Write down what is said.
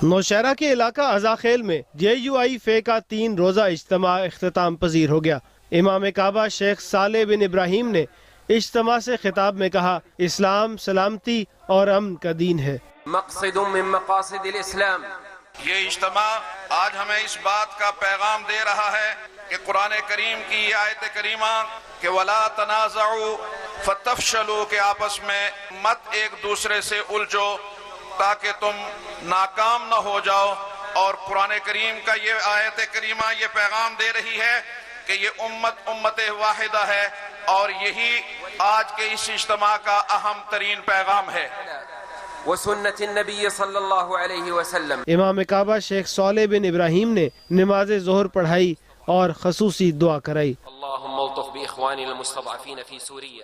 نوشہرہ کے علاقہ ازاخیل میں JUI فے کا 3 روزہ اجتماع اختتام پذیر ہو گیا۔ امام کعبہ شیخ صالح بن ابراہیم نے اجتماع سے خطاب میں کہا، اسلام سلامتی اور امن کا دین ہے۔ مقصد من مقاصد الاسلام، یہ اجتماع آج ہمیں اس بات کا پیغام دے رہا ہے کہ قرآن کریم کی یہ آیت کریمہ کہ وَلَا تَنَازَعُوا فَتَفْشَلُوا کہ آپس میں مت ایک دوسرے سے الجھو تاکہ تم ناکام نہ ہو جاؤ، اور قرآن کریم کا یہ آیت کریمہ یہ پیغام دے رہی ہے کہ یہ امت واحدہ ہے، اور یہی آج کے اس اجتماع کا اہم ترین پیغام ہے۔ وسنت النبی صلی اللہ علیہ وسلم۔ امام کعبہ شیخ صالح بن ابراہیم نے نماز ظہر پڑھائی اور خصوصی دعا کرائی۔ اللہم الطف باخواننا المستضعفین فی سوریہ۔